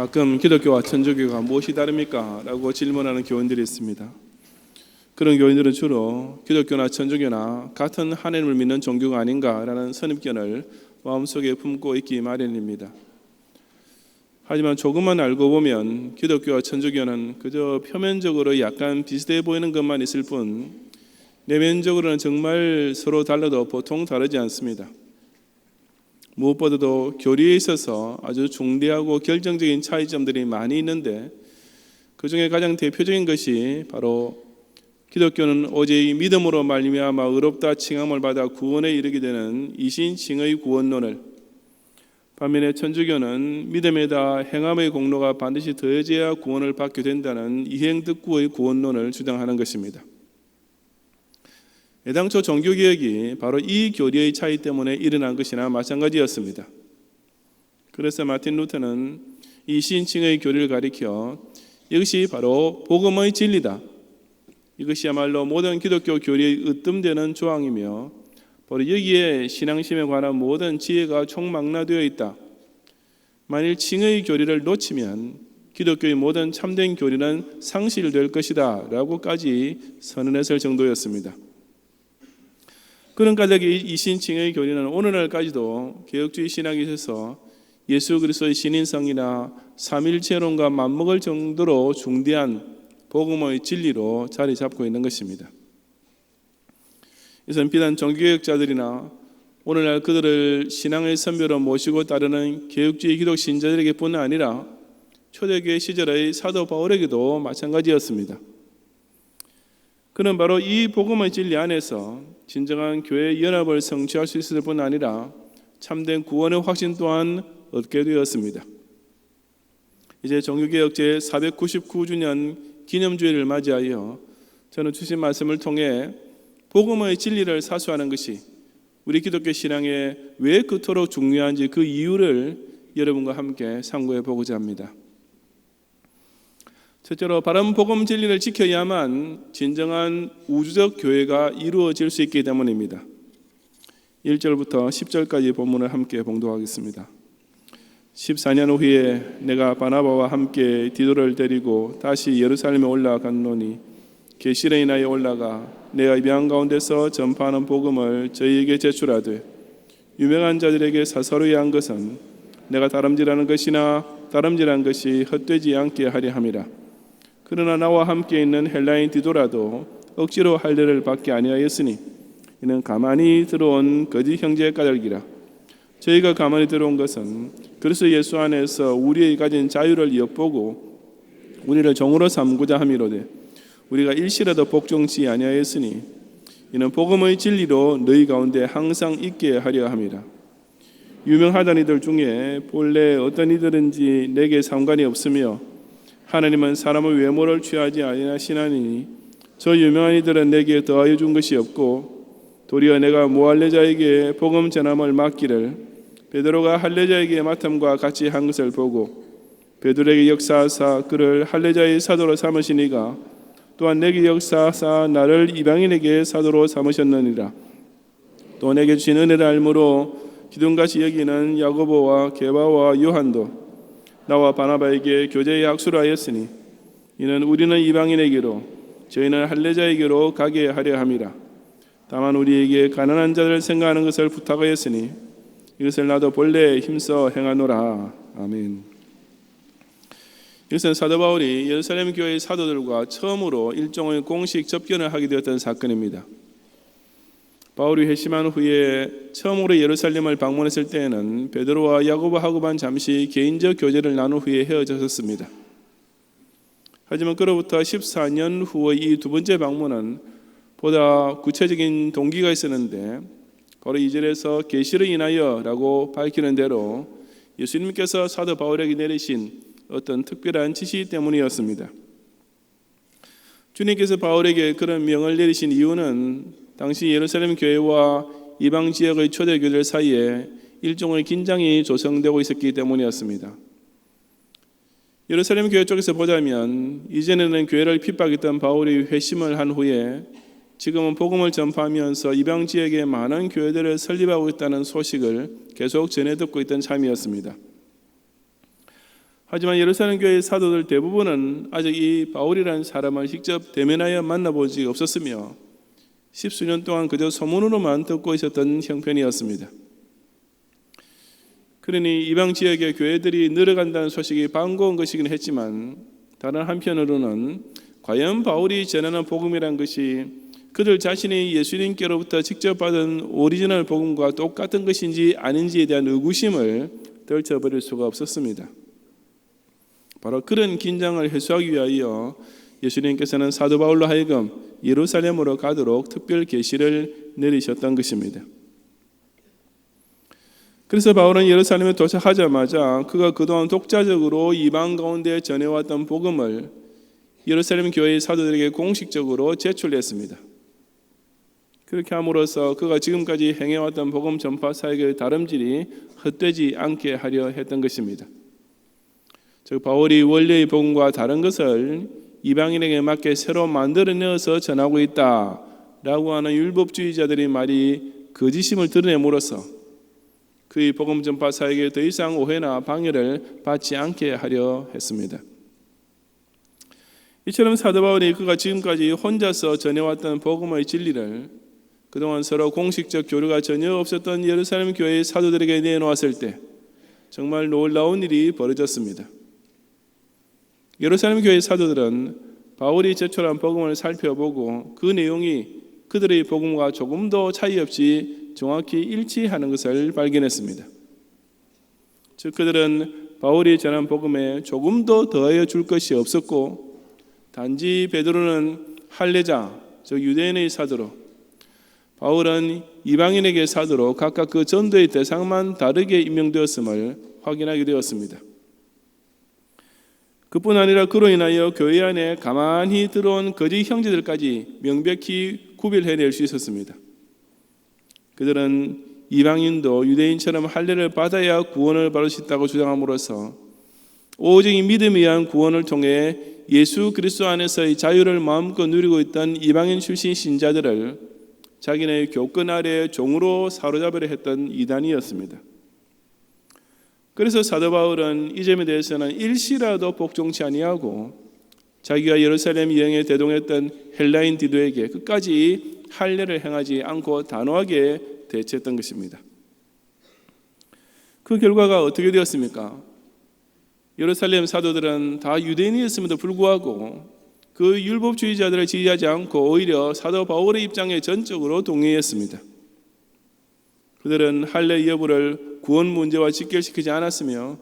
가끔 기독교와 천주교가 무엇이 다릅니까? 라고 질문하는 교인들이 있습니다. 그런 교인들은 주로 기독교나 천주교나 같은 하나님을 믿는 종교가 아닌가라는 선입견을 마음속에 품고 있기 마련입니다. 하지만 조금만 알고 보면 기독교와 천주교는 그저 표면적으로 약간 비슷해 보이는 것만 있을 뿐 내면적으로는 정말 서로 달라도 보통 다르지 않습니다. 무엇보다도 교리에 있어서 아주 중대하고 결정적인 차이점들이 많이 있는데 그 중에 가장 대표적인 것이 바로 기독교는 오직 믿음으로 말미암아 의롭다 칭함을 받아 구원에 이르게 되는 이신칭의 구원론을, 반면에 천주교는 믿음에다 행함의 공로가 반드시 더해져야 구원을 받게 된다는 이행득구의 구원론을 주장하는 것입니다. 애당초 종교개혁이 바로 이 교리의 차이 때문에 일어난 것이나 마찬가지였습니다. 그래서 마틴 루터는 이 신칭의 교리를 가리켜 이것이 바로 복음의 진리다, 이것이야말로 모든 기독교 교리의 으뜸되는 조항이며 바로 여기에 신앙심에 관한 모든 지혜가 총망라되어 있다. 만일 칭의 교리를 놓치면 기독교의 모든 참된 교리는 상실될 것이다 라고까지 선언했을 정도였습니다. 그런 까닭에 이신칭의 교리는 오늘날까지도 개혁주의 신학에 있어서 예수 그리스도의 신인성이나 삼일체론과 맞먹을 정도로 중대한 복음의 진리로 자리 잡고 있는 것입니다. 이것은 비단 종교개혁자들이나 오늘날 그들을 신앙의 선배로 모시고 따르는 개혁주의 기독 신자들에게뿐 아니라 초대교회 시절의 사도 바울에게도 마찬가지였습니다. 그는 바로 이 복음의 진리 안에서 진정한 교회 연합을 성취할 수 있을 뿐 아니라 참된 구원의 확신 또한 얻게 되었습니다. 이제 종교개혁 제499주년 기념주일을 맞이하여 저는 주신 말씀을 통해 복음의 진리를 사수하는 것이 우리 기독교 신앙에 왜 그토록 중요한지 그 이유를 여러분과 함께 상고해 보고자 합니다. 첫째로 바른 복음 진리를 지켜야만 진정한 우주적 교회가 이루어질 수 있기 때문입니다. 1절부터 10절까지 본문을 함께 봉독하겠습니다. 14년 후에 내가 바나바와 함께 디도를 데리고 다시 예루살렘에 올라갔노니 계시를 인하여 올라가 내가 이방 가운데서 전파하는 복음을 저희에게 제출하되 유명한 자들에게 사사로이 한 것은 내가 다름질하는 것이나 다름질한 것이 헛되지 않게 하려 함이라. 그러나 나와 함께 있는 헬라인 디도라도 억지로 할례를 받게 아니하였으니 이는 가만히 들어온 거짓 형제의 까닭이라. 저희가 가만히 들어온 것은 그리스도 예수 안에서 우리의 가진 자유를 엿보고 우리를 종으로 삼고자 함이로되 우리가 일시라도 복종치 아니하였으니 이는 복음의 진리로 너희 가운데 항상 있게 하려 함이라. 유명하던 이들 중에 본래 어떤 이들인지 내게 상관이 없으며 하나님은 사람의 외모를 취하지 아니하시나니 저 유명한 이들은 내게 더하여 준 것이 없고 도리어 내가 무할례자에게 복음 전함을 맡기를 베드로가 할례자에게 맡음과 같이 한 것을 보고 베드로에게 역사하사 그를 할례자의 사도로 삼으시니가 또한 내게 역사하사 나를 이방인에게 사도로 삼으셨느니라. 또 내게 주신 은혜를 알므로 기둥같이 여기는 야고보와 게바와 요한도 나와 바나바에게 교제의 약수를 하였으니 이는 우리는 이방인에게로 저희는 할례자에게로 가게 하려 함이라. 다만 우리에게 가난한 자들을 생각하는 것을 부탁하였으니 이것을 나도 본래 힘써 행하노라. 아멘. 이것은 사도 바울이 예루살렘 교회의 사도들과 처음으로 일종의 공식 접견을 하게 되었던 사건입니다. 바울이 회심한 후에 처음으로 예루살렘을 방문했을 때에는 베드로와 야고보하고만 잠시 개인적 교제를 나눈 후에 헤어졌습니다. 하지만 그로부터 14년 후의 이 두 번째 방문은 보다 구체적인 동기가 있었는데 바로 2절에서 계시를 인하여 라고 밝히는 대로 예수님께서 사도 바울에게 내리신 어떤 특별한 지시 때문이었습니다. 주님께서 바울에게 그런 명을 내리신 이유는 당시 예루살렘 교회와 이방 지역의 초대교들 사이에 일종의 긴장이 조성되고 있었기 때문이었습니다. 예루살렘 교회 쪽에서 보자면 이전에는 교회를 핍박했던 바울이 회심을 한 후에 지금은 복음을 전파하면서 이방 지역에 많은 교회들을 설립하고 있다는 소식을 계속 전해 듣고 있던 참이었습니다. 하지만 예루살렘 교회의 사도들 대부분은 아직 이 바울이라는 사람을 직접 대면하여 만나본 적이 없었으며 십수년 동안 그저 소문으로만 듣고 있었던 형편이었습니다. 그러니 이방 지역의 교회들이 늘어간다는 소식이 반가운 것이긴 했지만 다른 한편으로는 과연 바울이 전하는 복음이란 것이 그들 자신이 예수님께로부터 직접 받은 오리지널 복음과 똑같은 것인지 아닌지에 대한 의구심을 떨쳐버릴 수가 없었습니다. 바로 그런 긴장을 해소하기 위하여 예수님께서는 사도 바울로 하여금 예루살렘으로 가도록 특별 계시를 내리셨던 것입니다. 그래서 바울은 예루살렘에 도착하자마자 그가 그동안 독자적으로 이방 가운데 전해왔던 복음을 예루살렘 교회의 사도들에게 공식적으로 제출했습니다. 그렇게 함으로써 그가 지금까지 행해왔던 복음 전파 사역의 다름질이 헛되지 않게 하려 했던 것입니다. 즉 바울이 원래의 복음과 다른 것을 이방인에게 맞게 새로 만들어내어서 전하고 있다라고 하는 율법주의자들의 말이 거짓임을 드러내므로써 그의 복음 전파 사역에 더 이상 오해나 방해를 받지 않게 하려 했습니다. 이처럼 사도 바울이 그가 지금까지 혼자서 전해왔던 복음의 진리를 그동안 서로 공식적 교류가 전혀 없었던 예루살렘 교회의 사도들에게 내놓았을 때 정말 놀라운 일이 벌어졌습니다. 예루살렘 교회의 사도들은 바울이 제출한 복음을 살펴보고 그 내용이 그들의 복음과 조금도 차이 없이 정확히 일치하는 것을 발견했습니다. 즉 그들은 바울이 전한 복음에 조금도 더하여 줄 것이 없었고 단지 베드로는 할례자, 즉 유대인의 사도로 바울은 이방인에게 사도로 각각 그 전도의 대상만 다르게 임명되었음을 확인하게 되었습니다. 그뿐 아니라 그로 인하여 교회 안에 가만히 들어온 거짓 형제들까지 명백히 구별해낼 수 있었습니다. 그들은 이방인도 유대인처럼 할례를 받아야 구원을 받을 수 있다고 주장함으로써 오직 믿음에 의한 구원을 통해 예수 그리스도 안에서의 자유를 마음껏 누리고 있던 이방인 출신 신자들을 자기네의 교권 아래 종으로 사로잡으려 했던 이단이었습니다. 그래서 사도 바울은 이 점에 대해서는 일시라도 복종치 아니하고 자기가 예루살렘 여행에 대동했던 헬라인 디도에게 끝까지 할례를 행하지 않고 단호하게 대처했던 것입니다. 그 결과가 어떻게 되었습니까? 예루살렘 사도들은 다 유대인이었음에도 불구하고 그 율법주의자들을 지지하지 않고 오히려 사도 바울의 입장에 전적으로 동의했습니다. 그들은 할례 여부를 구원 문제와 직결시키지 않았으며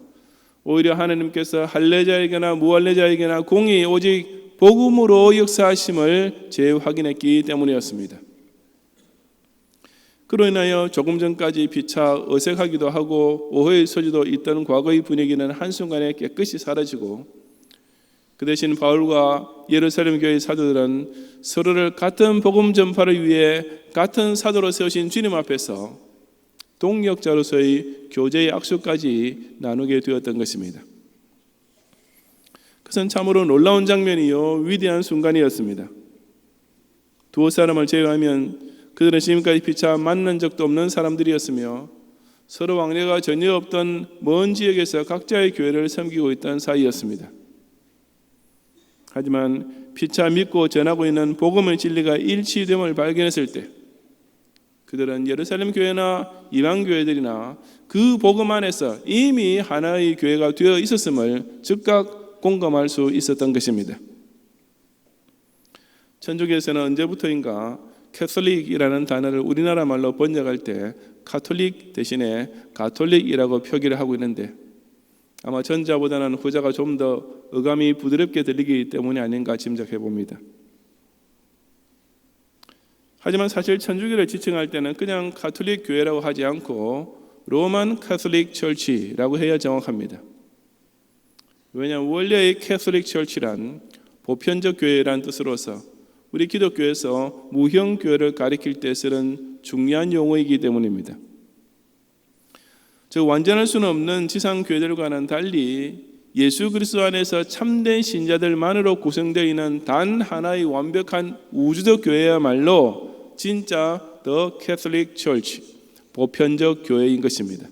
오히려 하나님께서 할례자에게나 무할례자에게나 공의 오직 복음으로 역사하심을 재확인했기 때문이었습니다. 그로 인하여 조금 전까지 피차 어색하기도 하고 오해의 소지도 있던 과거의 분위기는 한순간에 깨끗이 사라지고 그 대신 바울과 예루살렘 교회의 사도들은 서로를 같은 복음 전파를 위해 같은 사도로 세우신 주님 앞에서 동역자로서의 교제의 악수까지 나누게 되었던 것입니다. 그것은 참으로 놀라운 장면이요 위대한 순간이었습니다. 두 사람을 제외하면 그들은 지금까지 피차 만난 적도 없는 사람들이었으며 서로 왕래가 전혀 없던 먼 지역에서 각자의 교회를 섬기고 있던 사이였습니다. 하지만 피차 믿고 전하고 있는 복음의 진리가 일치됨을 발견했을 때 그들은 예루살렘 교회나 이방 교회들이나 그 복음 안에서 이미 하나의 교회가 되어 있었음을 즉각 공감할 수 있었던 것입니다. 천주교에서는 언제부터인가 캐톨릭이라는 단어를 우리나라 말로 번역할 때 카톨릭 대신에 가톨릭이라고 표기를 하고 있는데 아마 전자보다는 후자가 좀 더 어감이 부드럽게 들리기 때문이 아닌가 짐작해 봅니다. 하지만 사실 천주교를 지칭할 때는 그냥 가톨릭 교회라고 하지 않고 로만 캐톨릭 철치라고 해야 정확합니다. 왜냐하면 원래의 캐톨릭 철치란 보편적 교회라는 뜻으로서 우리 기독교에서 무형 교회를 가리킬 때 쓰는 중요한 용어이기 때문입니다. 즉 완전할 수는 없는 지상 교회들과는 달리 예수 그리스도 안에서 참된 신자들만으로 구성되어 있는 단 하나의 완벽한 우주적 교회야말로 진짜 The Catholic Church, 보편적 교회인 것입니다.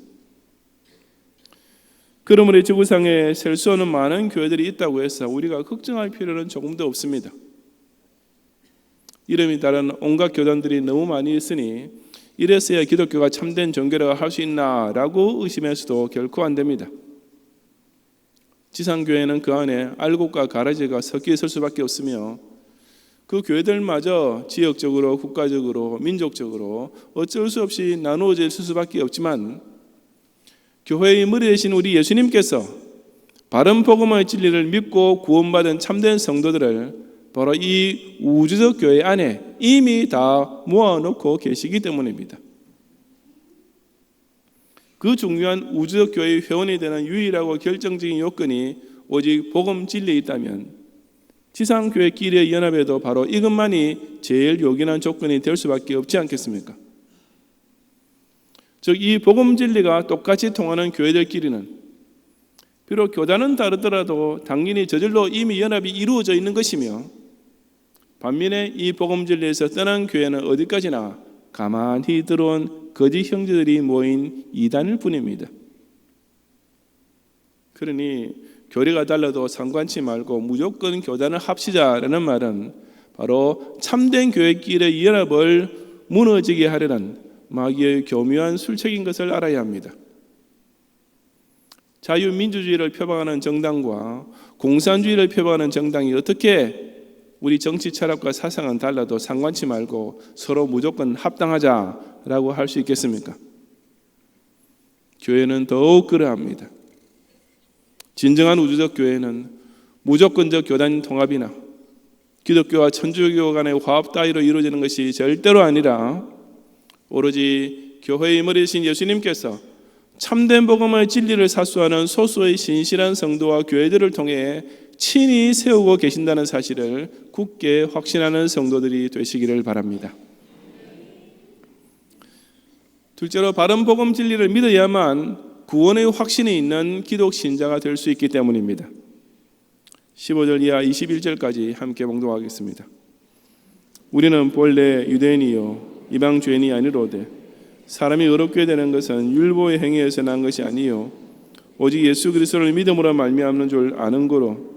그러므로 지구상에 셀 수 없는 많은 교회들이 있다고 해서 우리가 걱정할 필요는 조금도 없습니다. 이름이 다른 온갖 교단들이 너무 많이 있으니 이래서야 기독교가 참된 종교라고 할 수 있나라고 의심해서도 결코 안 됩니다. 지상교회는 그 안에 알곡과 가라지가 섞여 있을 수밖에 없으며 그 교회들마저 지역적으로, 국가적으로, 민족적으로 어쩔 수 없이 나누어질 수밖에 없지만 교회의 머리 되신 우리 예수님께서 바른 복음의 진리를 믿고 구원받은 참된 성도들을 바로 이 우주적 교회 안에 이미 다 모아놓고 계시기 때문입니다. 그 중요한 우주적 교회의 회원이 되는 유일하고 결정적인 요건이 오직 복음 진리에 있다면 지상교회끼리의 연합에도 바로 이것만이 제일 요긴한 조건이 될 수밖에 없지 않겠습니까? 즉, 이 복음 진리가 똑같이 통하는 교회들끼리는 비록 교단은 다르더라도 당연히 저절로 이미 연합이 이루어져 있는 것이며 반면에 이 복음 진리에서 떠난 교회는 어디까지나 가만히 들어온 거짓 형제들이 모인 이단일 뿐입니다. 그러니 교리가 달라도 상관치 말고 무조건 교단을 합시자라는 말은 바로 참된 교회끼리의 연합을 무너지게 하려는 마귀의 교묘한 술책인 것을 알아야 합니다. 자유민주주의를 표방하는 정당과 공산주의를 표방하는 정당이 어떻게 우리 정치 철학과 사상은 달라도 상관치 말고 서로 무조건 합당하자라고 할 수 있겠습니까? 교회는 더욱 그러합니다. 진정한 우주적 교회는 무조건적 교단 통합이나 기독교와 천주교 간의 화합 따위로 이루어지는 것이 절대로 아니라 오로지 교회의 머리이신 예수님께서 참된 복음의 진리를 사수하는 소수의 신실한 성도와 교회들을 통해 친히 세우고 계신다는 사실을 굳게 확신하는 성도들이 되시기를 바랍니다. 둘째로 바른 복음 진리를 믿어야만 구원의 확신이 있는 기독 신자가 될 수 있기 때문입니다. 15절 이하 21절까지 함께 봉독하겠습니다. 우리는 본래 유대인이요 이방 죄인이 아니로되 사람이 의롭게 되는 것은 율법의 행위에서 난 것이 아니요 오직 예수 그리스도를 믿음으로 말미암는 줄 아는 고로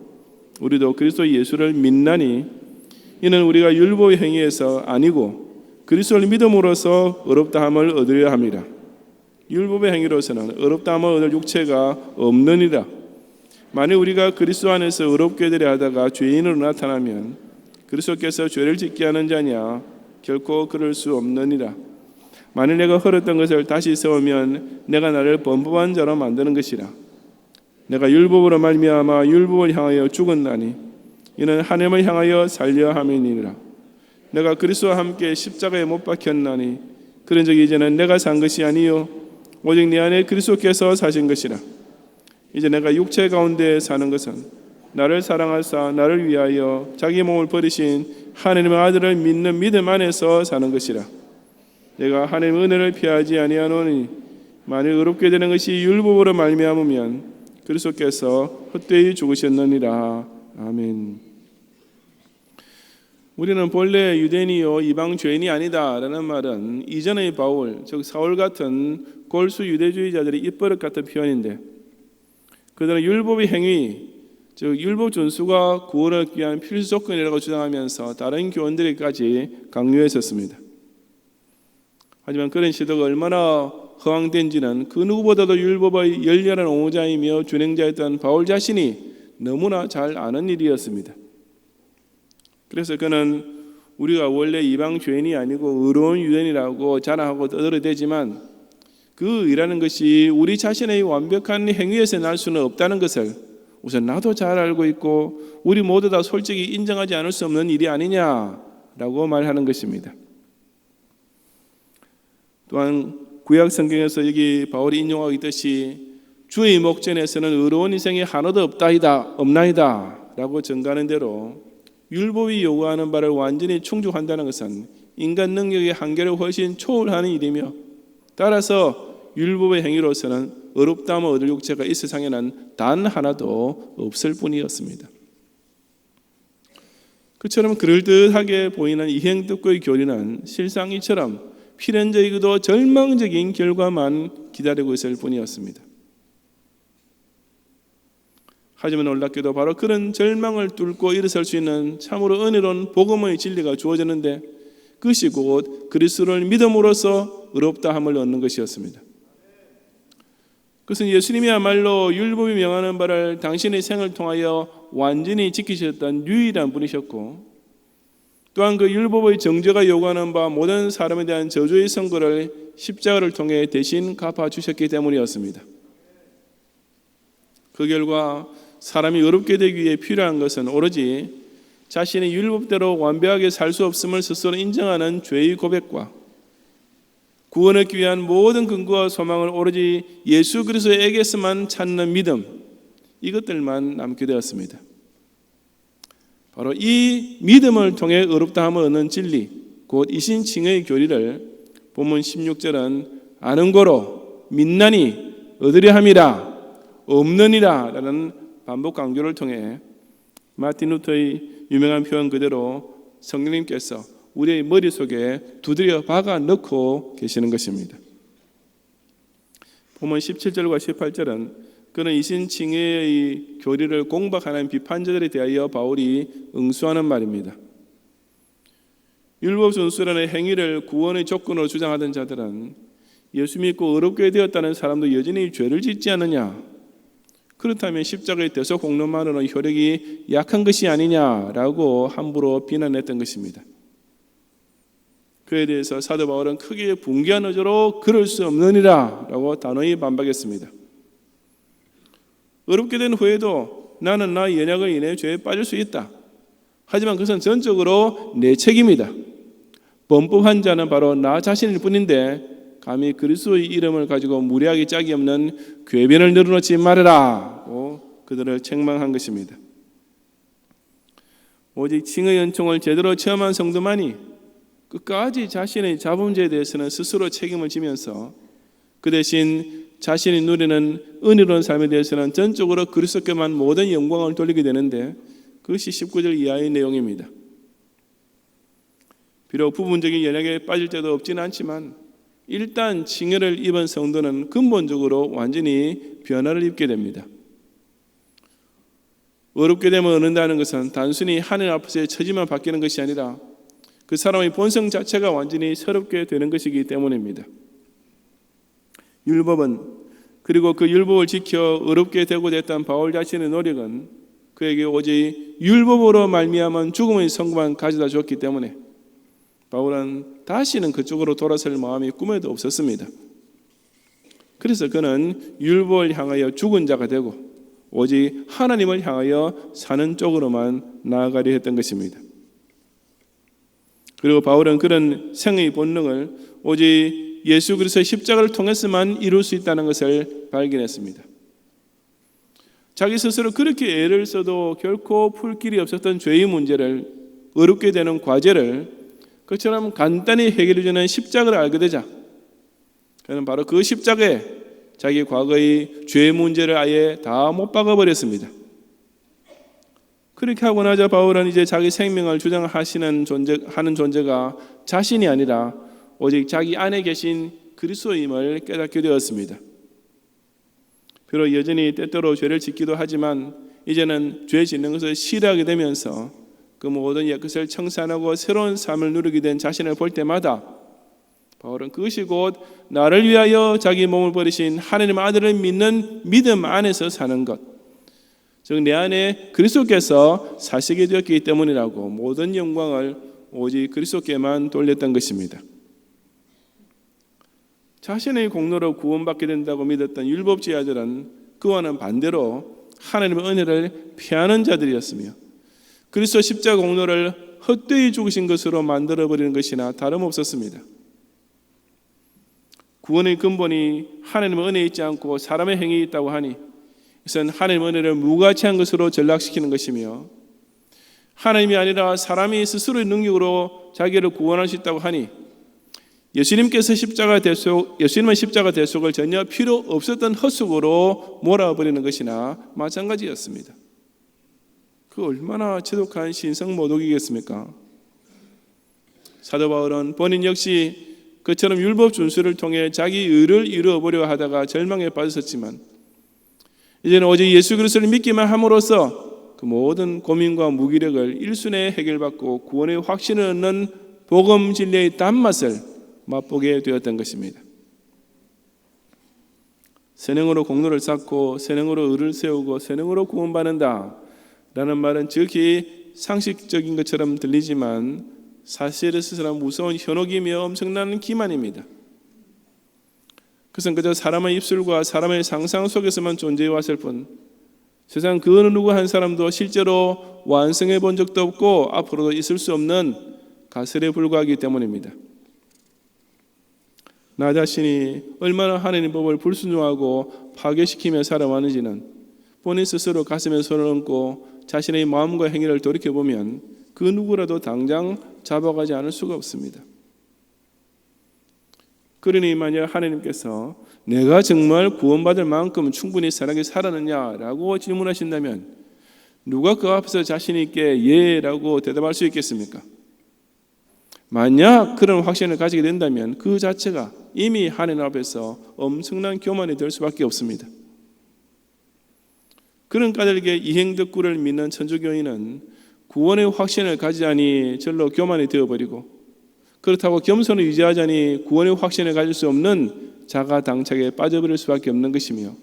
우리도 그리스도 예수를 믿나니 이는 우리가 율법의 행위에서 아니고 그리스도를 믿음으로써 의롭다함을 얻으려 함이라. 율법의 행위로서는 의롭다함을 얻을 육체가 없느니라. 만일 우리가 그리스도 안에서 의롭게 되려 하다가 죄인으로 나타나면 그리스도께서 죄를 짓게 하는 자냐? 결코 그럴 수 없느니라. 만일 내가 헐었던 것을 다시 세우면 내가 나를 범법한 자로 만드는 것이라. 내가 율법으로 말미암아 율법을 향하여 죽었나니 이는 하나님을 향하여 살려 함이니라. 내가 그리스도와 함께 십자가에 못 박혔나니 그런즉 이제는 내가 산 것이 아니요 오직 내 안에 그리스도께서 사신 것이라. 이제 내가 육체 가운데 사는 것은 나를 사랑하사 나를 위하여 자기 몸을 버리신 하나님의 아들을 믿는 믿음 안에서 사는 것이라. 내가 하나님의 은혜를 피하지 아니하노니 만일 의롭게 되는 것이 율법으로 말미암으면 그리스도께서 헛되이 죽으셨느니라. 아멘. 우리는 본래 유대인이요 이방 죄인이 아니다라는 말은 이전의 바울, 즉 사울 같은 골수 유대주의자들의 입버릇 같은 표현인데 그들은 율법의 행위, 즉 율법 준수가 구원을 얻기 위한 필수 조건이라고 주장하면서 다른 교원들에게까지 강요했었습니다. 하지만 그런 시도가 얼마나 허황된지는 그 누구보다도 율법의 열렬한 옹호자이며 준행자였던 바울 자신이 너무나 잘 아는 일이었습니다. 그래서 그는 우리가 원래 이방 죄인이 아니고 의로운 유대인이라고 자랑하고 떠들어대지만 그 의라는 것이 우리 자신의 완벽한 행위에서 날 수는 없다는 것을 우선 나도 잘 알고 있고 우리 모두 다 솔직히 인정하지 않을 수 없는 일이 아니냐라고 말하는 것입니다. 또한 구약 성경에서 여기 바울이 인용하고 있듯이 주의 목전에서는 의로운 인생이 하나도 없나이다 라고 증가하는 대로 율법이 요구하는 바를 완전히 충족한다는 것은 인간 능력의 한계를 훨씬 초월하는 일이며 따라서 율법의 행위로서는 의롭다함을 얻을 육체가 이 세상에는 단 하나도 없을 뿐이었습니다. 그처럼 그럴듯하게 보이는 이행徳의 교리는 실상 이처럼 필연적이고도 절망적인 결과만 기다리고 있을 뿐이었습니다. 하지만 놀랍게도 바로 그런 절망을 뚫고 일어설 수 있는 참으로 은혜로운 복음의 진리가 주어졌는데, 그것이 곧 그리스도를 믿음으로써 의롭다함을 얻는 것이었습니다. 그것은 예수님이야말로 율법이 명하는 바를 당신의 생을 통하여 완전히 지키셨던 유일한 분이셨고, 또한 그 율법의 정죄가 요구하는 바 모든 사람에 대한 저주의 선고를 십자가를 통해 대신 갚아주셨기 때문이었습니다. 그 결과 사람이 의롭게 되기 위해 필요한 것은 오로지 자신의 율법대로 완벽하게 살 수 없음을 스스로 인정하는 죄의 고백과 구원을 얻기 위한 모든 근거와 소망을 오로지 예수 그리스도에게서만 찾는 믿음, 이것들만 남게 되었습니다. 바로 이 믿음을 통해 의롭다함을 얻는 진리, 곧 이신칭의 교리를 본문 16절은 아는 거로 믿나니 얻으려 함이라 없느니라 라는 반복 강조를 통해 마틴 루터의 유명한 표현 그대로 성령님께서 우리의 머릿속에 두드려 박아 넣고 계시는 것입니다. 본문 17절과 18절은 그는 이신칭의의 교리를 공박하는 비판자들에 대하여 바울이 응수하는 말입니다. 율법 준수라는 행위를 구원의 조건으로 주장하던 자들은 예수 믿고 의롭게 되었다는 사람도 여전히 죄를 짓지 않느냐, 그렇다면 십자가의 대속 공로만으로는 효력이 약한 것이 아니냐라고 함부로 비난했던 것입니다. 그에 대해서 사도 바울은 크게 분개한 어조로 그럴 수 없느니라 라고 단호히 반박했습니다. 의롭게 된 후에도 나는 나의 연약을 인해 죄에 빠질 수 있다. 하지만 그것은 전적으로 내 책임이다. 범법한 자는 바로 나 자신일 뿐인데 감히 그리스도의 이름을 가지고 무례하게 짝이 없는 궤변을 늘어놓지 말아라 고 그들을 책망한 것입니다. 오직 칭의 은총을 제대로 체험한 성도만이 끝까지 자신의 자범죄에 대해서는 스스로 책임을 지면서 그 대신 자신이 누리는 은혜로운 삶에 대해서는 전적으로 그리스도께만 모든 영광을 돌리게 되는데, 그것이 19절 이하의 내용입니다. 비록 부분적인 연약에 빠질 때도 없지는 않지만 일단 칭의를 입은 성도는 근본적으로 완전히 변화를 입게 됩니다. 의롭게 되면 얻는다는 것은 단순히 하늘 앞에서의 처지만 바뀌는 것이 아니라 그 사람의 본성 자체가 완전히 새롭게 되는 것이기 때문입니다. 율법은, 그리고 그 율법을 지켜 의롭게 되고자 했던 바울 자신의 노력은 그에게 오직 율법으로 말미암은 죽음의 성공만 가져다 줬기 때문에 바울은 다시는 그쪽으로 돌아설 마음이 꿈에도 없었습니다. 그래서 그는 율법을 향하여 죽은 자가 되고 오직 하나님을 향하여 사는 쪽으로만 나아가려 했던 것입니다. 그리고 바울은 그런 생의 본능을 오직 예수 그리스도의 십자가를 통해서만 이룰 수 있다는 것을 발견했습니다. 자기 스스로 그렇게 애를 써도 결코 풀 길이 없었던 죄의 문제를, 어렵게 되는 과제를 그처럼 간단히 해결해주는 십자가를 알게 되자 그는 바로 그 십자가에 자기 과거의 죄 문제를 아예 다 못 박아버렸습니다. 그렇게 하고 나자 바울은 이제 자기 생명을 주장하는 존재가 자신이 아니라 오직 자기 안에 계신 그리스도임을 깨닫게 되었습니다. 비록 여전히 때때로 죄를 짓기도 하지만 이제는 죄 짓는 것을 싫어하게 되면서 그 모든 옛것을 청산하고 새로운 삶을 누리게 된 자신을 볼 때마다 바울은 그것이 곧 나를 위하여 자기 몸을 버리신 하나님 아들을 믿는 믿음 안에서 사는 것, 즉 내 안에 그리스도께서 사시게 되었기 때문이라고 모든 영광을 오직 그리스도께만 돌렸던 것입니다. 자신의 공로로 구원받게 된다고 믿었던 율법주의자들은 그와는 반대로 하나님의 은혜를 피하는 자들이었으며 그리스도 십자가 공로를 헛되이 죽으신 것으로 만들어버리는 것이나 다름없었습니다. 구원의 근본이 하나님의 은혜에 있지 않고 사람의 행위에 있다고 하니 이것은 하나님의 은혜를 무가치한 것으로 전락시키는 것이며, 하나님이 아니라 사람이 스스로의 능력으로 자기를 구원할 수 있다고 하니 예수님은 십자가 대속을 전혀 필요 없었던 헛속으로 몰아버리는 것이나 마찬가지였습니다. 그 얼마나 지독한 신성모독이겠습니까? 사도 바울은 본인 역시 그처럼 율법 준수를 통해 자기 의를 이루어보려 하다가 절망에 빠졌었지만 이제는 오직 예수 그리스도를 믿기만 함으로써 그 모든 고민과 무기력을 일순에 해결받고 구원의 확신을 얻는 복음 진리의 단맛을 맛보게 되었던 것입니다. 선행으로 공로를 쌓고 선행으로 의를 세우고 선행으로 구원받는다 라는 말은 지극히 상식적인 것처럼 들리지만 사실에 있어서는 무서운 현혹이며 엄청난 기만입니다. 그것은 그저 사람의 입술과 사람의 상상 속에서만 존재해 왔을 뿐 세상 그 어느 누구 한 사람도 실제로 완성해 본 적도 없고 앞으로도 있을 수 없는 가설에 불과하기 때문입니다. 나 자신이 얼마나 하나님 법을 불순종하고 파괴시키며 살아왔는지는 본인 스스로 가슴에 손을 얹고 자신의 마음과 행위를 돌이켜보면 그 누구라도 당장 잡아가지 않을 수가 없습니다. 그러니 만약 하나님께서 내가 정말 구원받을 만큼 충분히 선하게 살았느냐라고 질문하신다면 누가 그 앞에서 자신 있게 예라고 대답할 수 있겠습니까? 만약 그런 확신을 가지게 된다면 그 자체가 이미 하나님 앞에서 엄청난 교만이 될 수밖에 없습니다. 그런 까닭에 이행덕구를 믿는 천주교인은 구원의 확신을 가지자니 절로 교만이 되어버리고 그렇다고 겸손을 유지하자니 구원의 확신을 가질 수 없는 자가당착에 빠져버릴 수밖에 없는 것이며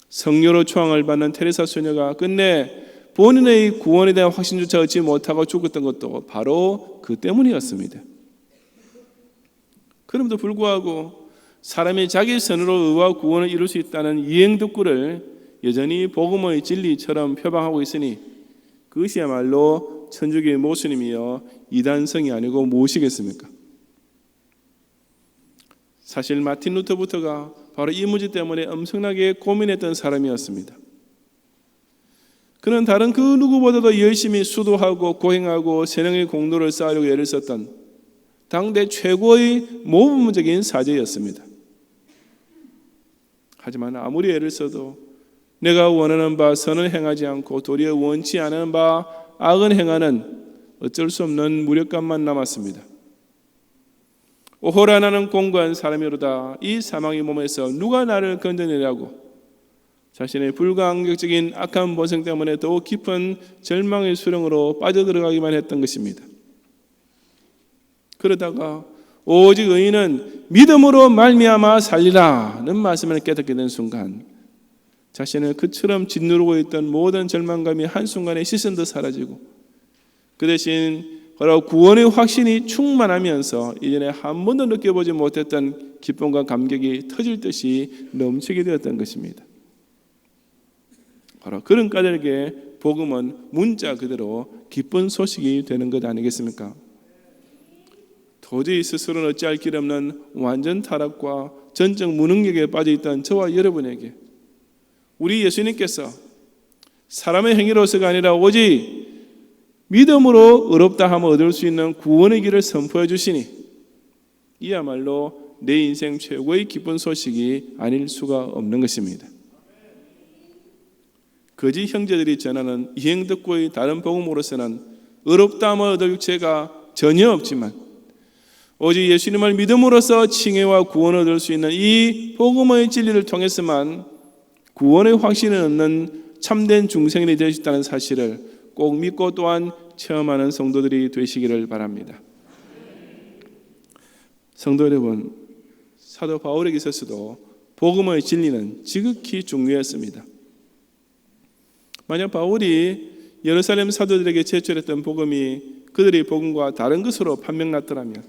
성녀로 초항을 받는 테레사 소녀가 끝내 본인의 구원에 대한 확신조차 얻지 못하고 죽었던 것도 바로 그 때문이었습니다. 그럼에도 불구하고 사람이 자기 선으로 의와 구원을 이룰 수 있다는 이행덕구를 여전히 복음의 진리처럼 표방하고 있으니 그것이야말로 천주교의 모순이며 이단성이 아니고 무엇이겠습니까? 사실 마틴 루터부터가 바로 이 문제 때문에 엄청나게 고민했던 사람이었습니다. 그는 다른 그 누구보다도 열심히 수도하고 고행하고 선행의 공로를 쌓으려고 애를 썼던 당대 최고의 모범적인 사제였습니다. 하지만 아무리 애를 써도 내가 원하는 바 선을 행하지 않고 도리어 원치 않은 바 악은 행하는 어쩔 수 없는 무력감만 남았습니다. 오호라 나는 공고한 사람이로다. 이 사망의 몸에서 누가 나를 건져내려고 자신의 불가항력적인 악한 본성 때문에 더욱 깊은 절망의 수렁으로 빠져들어가기만 했던 것입니다. 그러다가 오직 의인은 믿음으로 말미암아 살리라는 말씀을 깨닫게 된 순간 자신을 그처럼 짓누르고 있던 모든 절망감이 한순간에 씻은 듯 사라지고 그 대신 바로 구원의 확신이 충만하면서 이전에 한 번도 느껴보지 못했던 기쁨과 감격이 터질 듯이 넘치게 되었던 것입니다. 바로 그런 까닭에 복음은 문자 그대로 기쁜 소식이 되는 것 아니겠습니까? 도저히 스스로는 어찌할 길 없는 완전 타락과 전적 무능력에 빠져있던 저와 여러분에게 우리 예수님께서 사람의 행위로서가 아니라 오직 믿음으로 의롭다 함을 얻을 수 있는 구원의 길을 선포해 주시니 이야말로 내 인생 최고의 기쁜 소식이 아닐 수가 없는 것입니다. 거짓 형제들이 전하는 이행덕구의 다른 복음으로서는 의롭다 함을 얻을 육체가 전혀 없지만 오직 예수님을 믿음으로써 칭의와 구원을 얻을 수 있는 이 복음의 진리를 통해서만 구원의 확신을 얻는 참된 중생이 될 수 있다는 사실을 꼭 믿고 또한 체험하는 성도들이 되시기를 바랍니다. 성도 여러분, 사도 바울에게 있어서도 복음의 진리는 지극히 중요했습니다. 만약 바울이 예루살렘 사도들에게 제출했던 복음이 그들의 복음과 다른 것으로 판명났더라면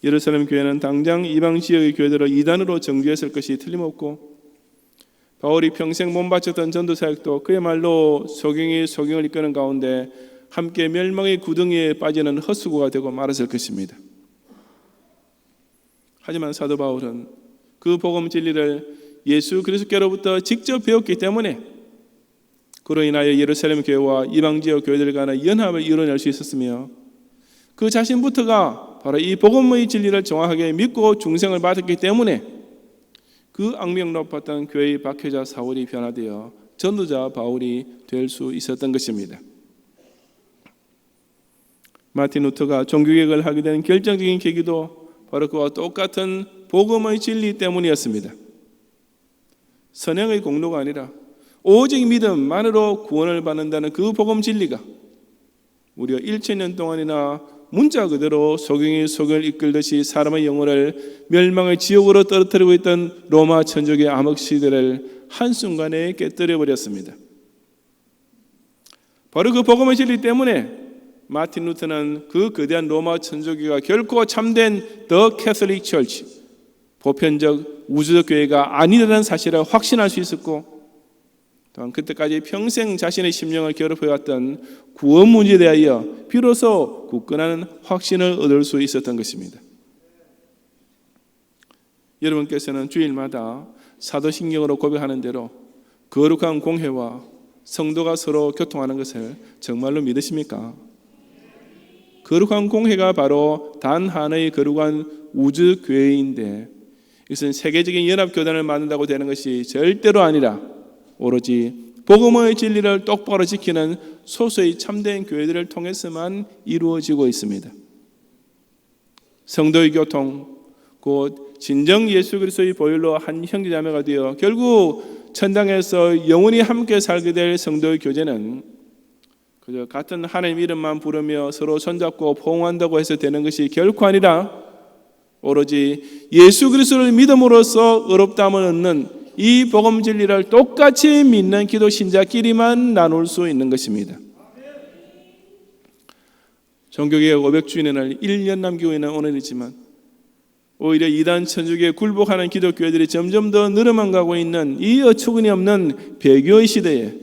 예루살렘 교회는 당장 이방 지역의 교회들을 이단으로 정죄했을 것이 틀림없고 바울이 평생 몸바쳤던 전도사역도 그야말로 소경이 소경을 이끄는 가운데 함께 멸망의 구덩이에 빠지는 헛수고가 되고 말았을 것입니다. 하지만 사도 바울은 그 복음 진리를 예수 그리스도께로부터 직접 배웠기 때문에 그로 인하여 예루살렘 교회와 이방 지역 교회들 간의 연합을 이뤄낼 수 있었으며 그 자신부터가 바로 이 복음의 진리를 정확하게 믿고 중생을 받았기 때문에 그 악명 높았던 교회의 박해자 사울이 변화되어 전도자 바울이 될 수 있었던 것입니다. 마틴 루터가 종교개혁을 하게 된 결정적인 계기도 바로 그와 똑같은 복음의 진리 때문이었습니다. 선행의 공로가 아니라 오직 믿음만으로 구원을 받는다는 그 복음 진리가 우리가 1000년 동안이나 문자 그대로 소경이 소경을 이끌듯이 사람의 영혼을 멸망의 지옥으로 떨어뜨리고 있던 로마 천주교의 암흑시대를 한순간에 깨뜨려 버렸습니다. 바로 그 복음의 진리 때문에 마틴 루터는 그 거대한 로마 천주교가 결코 참된 더 캐톨릭 처치, 보편적 우주적 교회가 아니라는 사실을 확신할 수 있었고, 또한 그때까지 평생 자신의 심령을 괴롭혀왔던 구원 문제에 대하여 비로소 굳건한 확신을 얻을 수 있었던 것입니다. 여러분께서는 주일마다 사도신경으로 고백하는 대로 거룩한 공회와 성도가 서로 교통하는 것을 정말로 믿으십니까? 거룩한 공회가 바로 단 하나의 거룩한 우주교회인데, 이것은 세계적인 연합교단을 만든다고 되는 것이 절대로 아니라 오로지 복음의 진리를 똑바로 지키는 소수의 참된 교회들을 통해서만 이루어지고 있습니다. 성도의 교통, 곧 진정 예수 그리스도의 보혈로 한 형제자매가 되어 결국 천당에서 영원히 함께 살게 될 성도의 교제는 그저 같은 하나님 이름만 부르며 서로 손잡고 포옹한다고 해서 되는 것이 결코 아니라 오로지 예수 그리스도를 믿음으로써 의롭다함을 얻는 이 복음 진리를 똑같이 믿는 기도 신자끼리만 나눌 수 있는 것입니다. 종교개혁 500주년의 날 1년 남기고 있는 오늘이지만 오히려 이단 천주교에 굴복하는 기독교회들이 점점 더 늘어만 가고 있는 이 어처구니 없는 배교의 시대에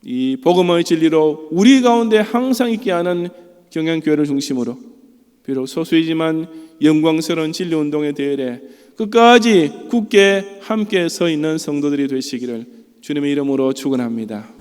이 복음의 진리로 우리 가운데 항상 있게 하는 경양교회를 중심으로 비록 소수이지만 영광스러운 진리운동의 대열에 끝까지 굳게 함께 서 있는 성도들이 되시기를 주님의 이름으로 축원합니다.